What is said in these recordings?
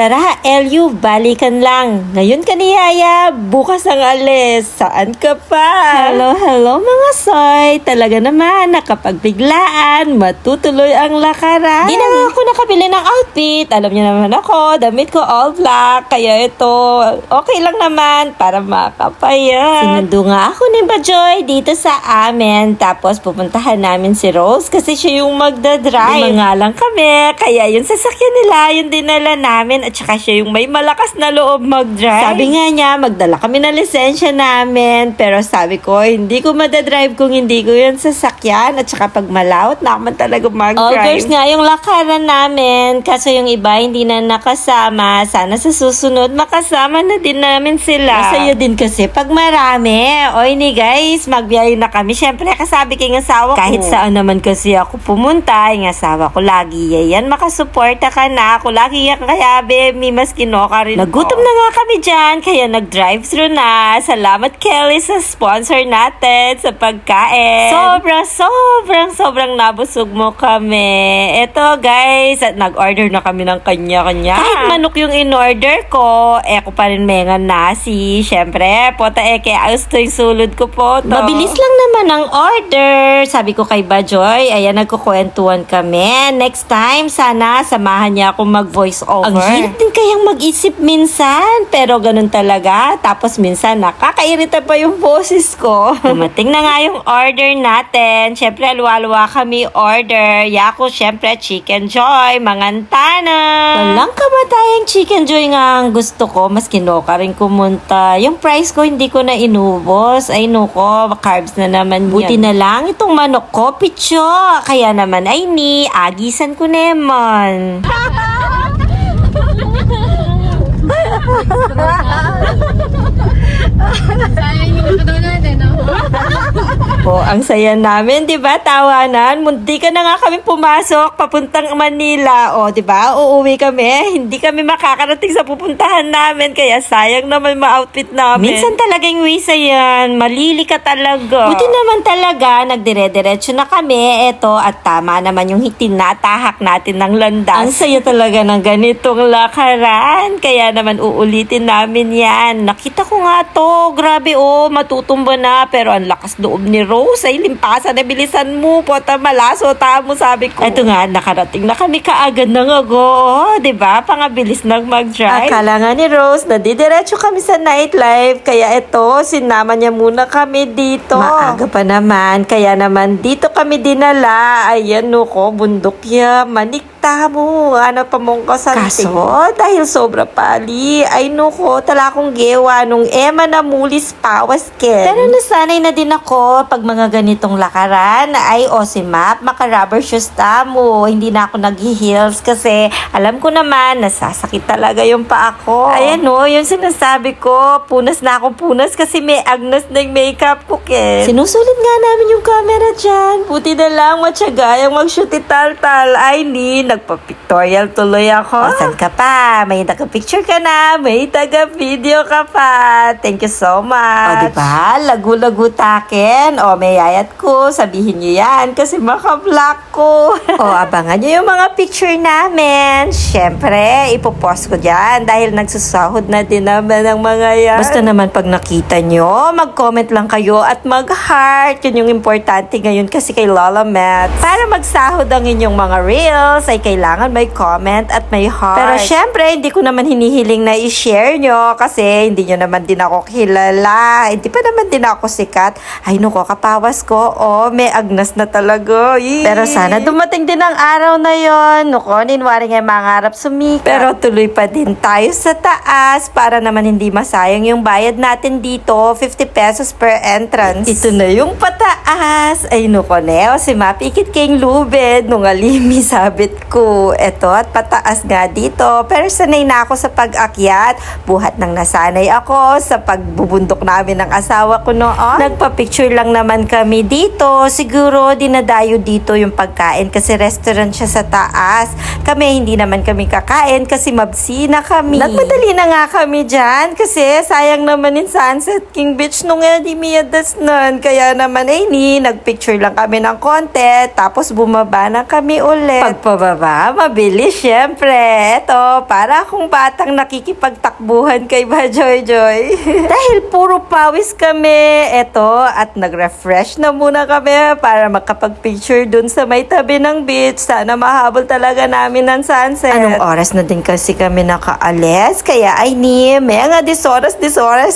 tara, LU, balikan lang. Ngayon ka ni Yaya, bukas ang alis. Saan ka pa? Hello mga soy. Talaga naman, nakapagbiglaan, matutuloy ang lakaran. Di na nga ako nakabili ng outfit. Alam niyo naman ako, damit ko all black. Kaya ito, okay lang naman para makapaya. Sinundo nga ako ni Bajoy dito sa amin. Tapos pupuntahan namin si Rose kasi siya yung magdadrive. Lima nga lang kami, kaya yung sasakyan nila, yung dinala namin. At saka siya yung may malakas na loob mag-drive. Sabi nga niya, magdala kami ng lisensya namin. Pero sabi ko, hindi ko madadrive kung hindi ko yung sasakyan. At saka pag malawot na naman talaga mag-drive. All girls nga yung lakaran namin. Kaso yung iba hindi na nakasama. Sana sa susunod makasama na din namin sila. Masaya din kasi pag marami. Oy ni guys, magbiyahe na kami. Siyempre kasabi kay ng asawa ko. Kahit saan naman kasi ako pumunta, yung asawa ko lagi yan. Makasuporta ka na. Ako lagi yan kaya baby, mas kinoka rin. Nagutom na nga kami dyan, kaya nag-drive-thru na. Salamat Kelly sa sponsor natin sa pagkain. Sobrang nabusog mo kami. Eto guys, at nag-order na kami ng kanya-kanya. Kahit manok yung in-order ko, ko pa rin mengan nasi. Siyempre, pota ayos to yung sulod ko po to. Mabilis lang naman ang order. Sabi ko kay Bajoy, ayan, nagkukwentuhan kami. Next time, sana samahan niya ako mag-voice over. Ang hirap din kayang mag-isip minsan, pero ganun talaga. Tapos minsan, nakakairita pa yung boses ko. Dumating na nga yung order natin. Siyempre, luwa-luwa kami order. Yako, siyempre, Chicken Joy, Mangantana. Walang kamatayang Chicken Joy nga ang gusto ko. Mas kinoka rin kumunta. Yung price ko, hindi ko na inubos. Ay, nuko, carbs na naman yan. Buti na lang itong manok ko, picho. Kaya naman, ay ni, agisan ko naman. Sayang yung nakadaw natin, no? Ang saya namin, 'di ba? Tawanan. Munti ka na nga kami pumasok papuntang Manila. O, 'di ba? Uuwi kami. Hindi kami makakarating sa pupuntahan namin kaya sayang naman ma-outfit namin. Minsan talagang wisa yan. Malili ka talaga. Buti naman talaga, nagdire-diretso na kami. Eto, at tama naman yung tinatahak natin ng landas. Ang saya talaga ng ganitong lakaran. Kaya naman uulitin namin yan. Nakita ko nga to. Grabe matutumba na. Pero ang lakas loob ni Rose, ay limpasan na bilisan mo. Pota malaso, tamo sabi ko. Ito nga, nakarating na kami kaagad ng ago. Diba? Pangabilis nang mag-drive. Akala nga ni Rose, nadidiretso kami sa nightlife. Kaya ito, sinama niya muna kami dito. Maaga pa naman. Kaya naman, dito kami dinala. Ayan ko, bundok ya. Manikta mo. Ano pa mong kasanting. Kaso, dahil sobra pali, ay nuko, tala kong gewa nung ema na mulis pawas ken. Pero nasanay na din ako pag mga ganitong lakaran ay si Map, maka-rubber shoes tamo. Hindi na ako nag-heels kasi alam ko naman, nasasakit talaga yung paa ko. Ayan yung sinasabi ko, punas na ako punas kasi may agnas na yung makeup ko ken. Sinusulit nga namin yung camera dyan. Buti na lang matsagayang mag-shoot ital-tal. Ay nagpa-pictorial tuloy ako. Saan ka pa? May taga-picture ka na, may taga-video ka pa. Thank you so much. Diba? Lagu-lagu taken. May yayat ko. Sabihin nyo yan kasi maka-vlog ko. Abangan nyo yung mga picture namin. Siyempre, ipopost ko dyan dahil nagsusahod na din naman ang mga yan. Basta naman pag nakita nyo, mag-comment lang kayo at mag-heart. Yun yung importante ngayon kasi kay Lola Matt. Para magsahod ang inyong mga reels, ay kailangan may comment at may heart. Pero syempre, hindi ko naman hinihiling na i-share nyo kasi hindi nyo naman din ako kilala. Hindi pa naman din ako sikat. Ay nuko, kapawas ko. May agnas na talaga. Pero sana dumating din ang araw na yon. Nuko, ninwari nga mangarap sumikat. Pero tuloy pa din tayo sa taas para naman hindi masayang yung bayad natin dito. 50 pesos per entrance. Ito na yung pataas. Ay nuko, Neo, si Mapikit kayong lubid. Nung alimi sabit ko. Eto, at pataas nga dito. Pero sanay na ako sa pag-akyat. Buhat nang nasanay ako sa pagbubundok namin ng asawa ko noon. Nagpa-picture lang naman kami dito. Siguro dinadayo dito yung pagkain kasi restaurant siya sa taas. Kami hindi naman kami kakain kasi mabsi na kami. Nagmadali na nga kami dyan kasi sayang naman in Sunset King Beach nung di miyadas nun. Kaya naman nagpicture lang kami ng konti tapos bumaba na kami ulit. Pagpababa ba? Mabilis, syempre. Eto, para akong batang nakikipagtakbuhan kay Bajoy Joy. Dahil puro pawis kami, eto, at nag-refresh na muna kami para makapag-picture dun sa may tabi ng beach. Sana mahabol talaga namin ang sunset. Anong oras na din kasi kami nakaalis? Kaya ay ni, may nga disoras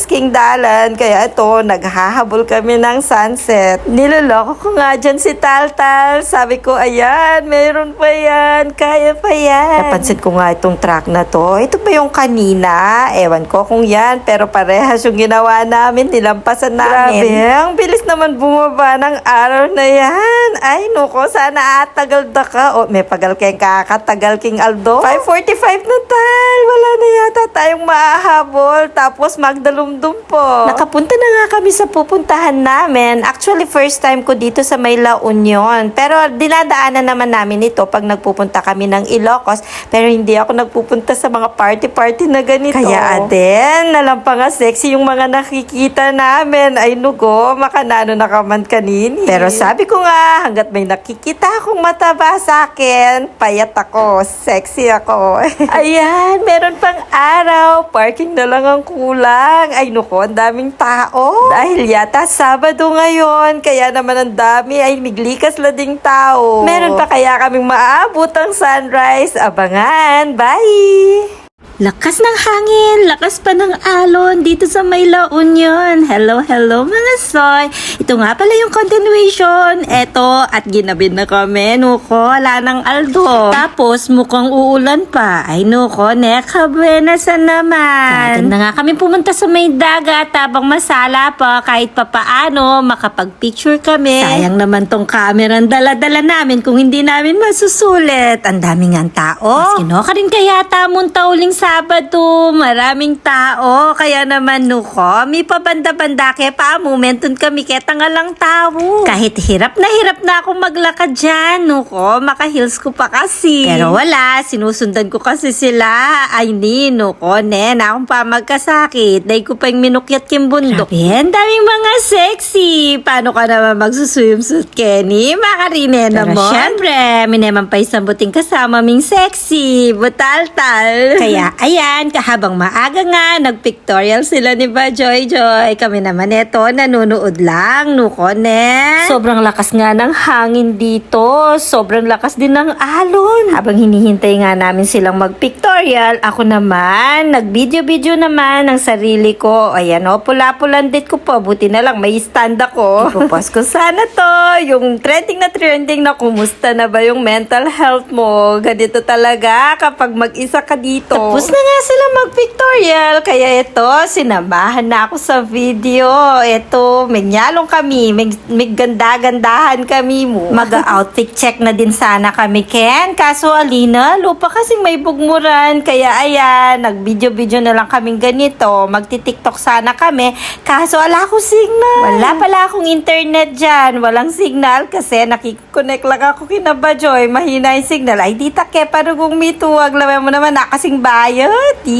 king dalan. Kaya ito, naghahabol kami ng sunset. Niloloko ko nga dyan si Taltal. Sabi ko, ayan, meron pa yan. Kaya pa yan. Napansin ko nga itong track na to. Ito ba yung kanina? Ewan ko kung yan. Pero parehas yung ginawa namin. Nilampasan namin. Grabe, ang bilis naman bumaba ng araw na yan. Ay, nuko, sana atagal da ka. O, may pagal kayong kakatagal king Aldo. 5:45 na tal. Wala na yata tayong maahabol. Tapos magdalumdum po. Nakapunta na nga kami sa pupuntahan namin. Actually, first time ko dito sa may La Union. Pero dinadaanan naman namin ito pag nagpupunta kami ng Ilocos. Pero hindi ako nagpupunta sa mga party-party na ganito. Kaya aden, nalang pa nga sexy yung mga nakikita namin. Ay nugo, makanano na kaman kanini. Pero sabi ko nga, hanggat may nakikita akong mataba sa akin, payat ako, sexy ako. Ayan, meron pang araw. Parking na lang ang kulang. Ay nuko, ang daming tao. Dahil yata Sabado ngayon, kaya naman ang dami ay miglikas la ding tao. Meron pa kaya kaming maaabot ang sunrise. Abangan. Bye! Lakas ng hangin, lakas pa ng alon dito sa may La Union. Hello, hello mga soy. Ito nga pala yung continuation. Eto, at ginabid na kami. Nuko, wala ng Aldo. Tapos, mukhang uulan pa. Ay, nuko, neka, buenas naman. Kaya na nga kami pumunta sa may dagat habang masala pa. Kahit pa paano, makapag-picture kami. Sayang naman tong camera ang dala-dala namin kung hindi namin masusulit. Ang daming ang tao. Mas kinoka rin kaya tamon tauling Sabado, maraming tao. Kaya naman nuko, may pabanda-banda kaya pa momentum kami kaya tanga lang tao. Kahit hirap na akong maglakad dyan, nuko, maka-heels ko pa kasi. Pero wala, sinusundan ko kasi sila. Ay ni, nuko, na akong pa magkasakit. Dahil ko pa yung minukyat kim bundok. Grabe, ang daming mga sexy. Paano ka naman magsuswimsuit, Kenny? Makarine na mo. Pero syempre, mineman pa isang buting kasama ming sexy. Butal-tal. Kaya ayan, kahabang maaga nga, nagpictorial sila ni Bajoy Joy. Kami naman eto, nanonood lang, nuko ne. Sobrang lakas nga ng hangin dito. Sobrang lakas din ng alon. Habang hinihintay nga namin silang magpictorial, ako naman, nag-video naman ng sarili ko. Ayan o, pula-pulan dit ko po. Buti na lang, may stand ako. Ipopost ko sana to. Yung trending na kumusta na ba yung mental health mo. Ganito talaga kapag mag-isa ka dito. Tapos na nga sila mag-pictorial. Kaya ito, sinamahan na ako sa video. Ito, may nyalong kami. May ganda-gandahan kami mo. Mag-outfit check na din sana kami, Ken. Kaso Alina, lupa kasing may bugmuran. Kaya ayan, nag-video na lang kaming ganito. Magti-tiktok sana kami. Kaso wala akong signal. Wala pala akong internet dyan. Walang signal kasi nakikonnect lang ako kina Bajoy. Mahina yung signal. Ay, di take, parugong mituwag. Laman mo naman na kasing bayad.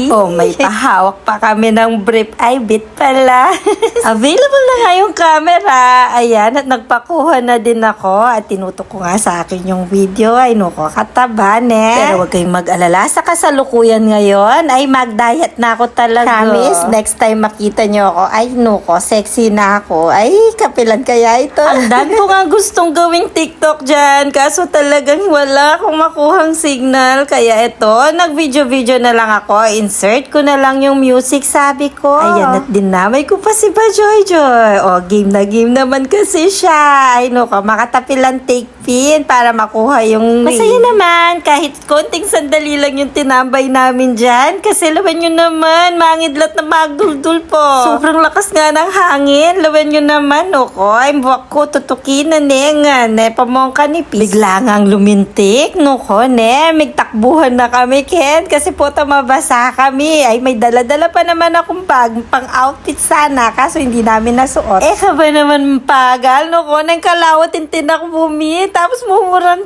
Oh, may pahawak pa kami ng brief. Ay, bit pala. Available na nga yung camera. Ayan, at nagpakuha na din ako. At tinutok ko nga sa akin yung video. Ay, nuko, kataban Pero wag kayong mag-alala. Sa kasalukuyan ngayon, ay mag-diet na ako talaga. Promise, next time makita nyo ako. Ay, nuko, sexy na ako. Ay, kapilan kaya ito. Ang dami ko nga gustong gawing TikTok dyan. Kaso talagang wala akong makuhang signal. Kaya ito, nag-video na lang ako. Insert ko na lang yung music, sabi ko. Ayan, at dinamay ko pa si Bajoy Joy. O, game na game naman kasi siya. Ay, nuko, makatapilan take pin para makuha yung masaya naman. Kahit konting sandali lang yung tinambay namin dyan. Kasi laban nyo naman, mangidlat na magduldul po. Sobrang lakas nga ng hangin. Laban nyo naman, nuko. Ay, buwak ko, tutukin na nga. Pamong kanipis. Bigla ngang lumintik, nuko, Migtakbuhan na kami, Ken. Kasi po mabasa kami. Ay, may dala-dala pa naman akong bag. Pang-outfit sana. Kaso hindi namin nasuot. Ka ba naman pagal, nuko. Nang kalawat, tintin ako bumit. tapos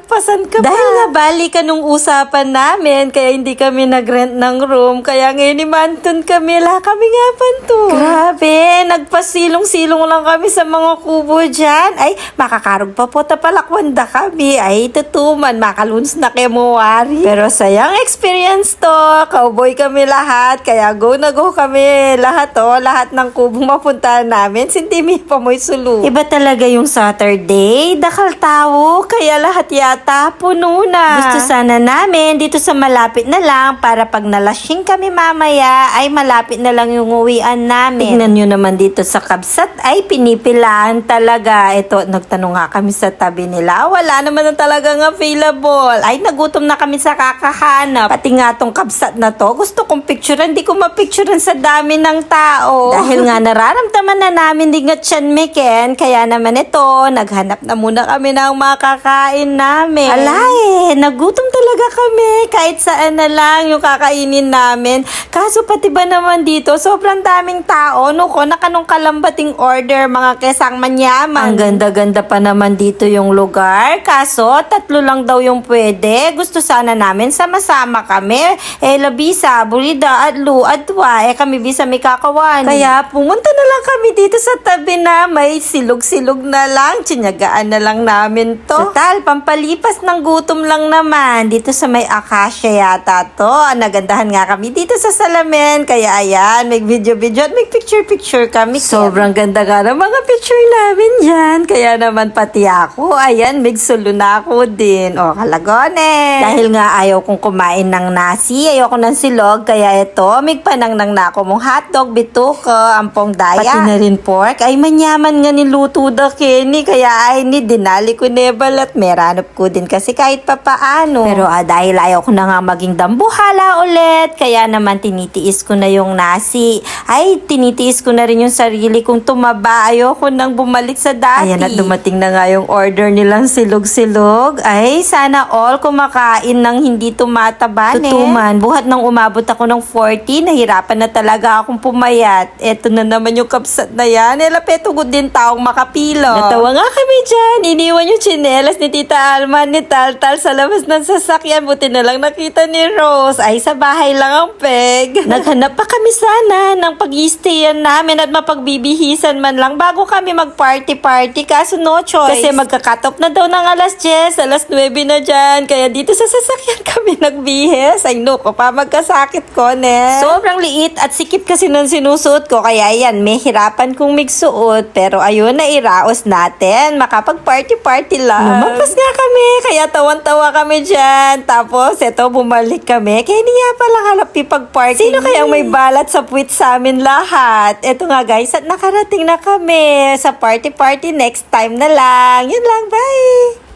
pasan ka pa. Dahil nga balikan nung usapan namin, kaya hindi kami nag-rent ng room. Kaya ngayon ni Manton kami, kami nga panto. Grabe, nagpasilong-silong lang kami sa mga kubo dyan. Ay, makakarog pa po tapalakwanda kami. Ay, tutuman, makaluns na kemuwari. Pero sayang experience to. Cowboy kami lahat, kaya go na go kami lahat lahat ng kubong mapuntahan namin. Sintimi pa mo'y sulu. Iba talaga yung Saturday, dakal tao, kaya lahat yata puno na. Gusto sana namin dito sa malapit na lang para pag nalasing kami mamaya ay malapit na lang yung uwian namin. Tignan nyo naman dito sa Kabsat ay pinipilaan talaga. Ito, nagtanong nga kami sa tabi nila. Wala naman na talagang available. Ay, nagutom na kami sa kakahanap. Pati nga tong Kabsat na to, gusto kong picturean, di ko mapicturean sa dami ng tao. Dahil nga nararamdaman na namin din nga tiyan meken, kaya naman ito, naghanap na muna kami ng makakain namin. Alay, nagutom talaga kami. Kahit saan na lang yung kakainin namin. Kaso pati ba naman dito, sobrang daming tao. Nuko, nakanong kalambating order, mga kesang manyaman. Ang ganda-ganda pa naman dito yung lugar. Kaso, 3 lang daw yung pwede. Gusto sana namin sama-sama kami. Labisa, Burida, Adlu, Adwa. Kami bisa may kakawan. Kaya pumunta na lang kami dito sa tabi na may silog-silog na lang. Tsinyagaan na lang namin to. Total, pampalipas ng gutom lang naman. Dito sa may akasya yata to. Nagandahan nga kami dito sa salamin. Kaya ayan, may video-video at may picture-picture kami. Sobrang ganda nga ng mga picture namin dyan. Kaya naman pati ako, ayan, migsulo na ako din. O, kalagone. Dahil nga ayaw kong kumain ng nasi, ayaw ko ng silog, kaya ito, migpanang-nang na ako mong hotdog, bituko, ampong daya. Pati na rin pork. Ay, manyaman nga niluto da Kenny. Kaya ay, dinali ko nebal at meranop ko din kasi kahit papaano. Pero dahil ayaw ko na nga maging dambuhala ulit, kaya naman tinitiis ko na yung nasi. Ay, tinitiis ko na rin yung sarili kong tumaba. Ayaw ko nang bumalik sa dati. Ayan at dumating na nga yung order nilang silog-silog. Ay, sana all kumakain ng hindi tumataba. Tutuman, buhat nang umabot ako ng 40, nahirapan na talaga akong pumayat. Eto na naman yung Kabsat na yan. Lapetugod din taong makapilo. Natawa nga kami dyan. Iniwan yung tsinelas ni Tita Alma ni Taltal sa labas ng sasakyan. Buti na lang nakita ni Rose. Ay, sa bahay lang ang peg. Naghanap pa kami sana ng pag-i-stayan namin at mapagbibihisan man lang bago kami mag-party-party. Kaso no choice. Kasi magka-cut off na daw ng alas 10, alas 9 na dyan. Kaya dito sa sasakyan kami nagbihis. Ay, no, ko pa magkasakit ko, ne. Sobrang liit at sikip kasi nang sinusuot ko. Kaya yan, may hirapan kong migsuot. Pero ayun, nairaos natin. Makapag-party-party lang. Lumagpas nga kami. Kaya tawan-tawa kami dyan. Tapos, eto, bumalik kami. Kaya hindi nga palang halap pipag-party. Sino kayang may balat sa puwit sa amin lahat? Eto nga guys, at nakarating na kami sa party-party next time na lang. Yun lang, bye!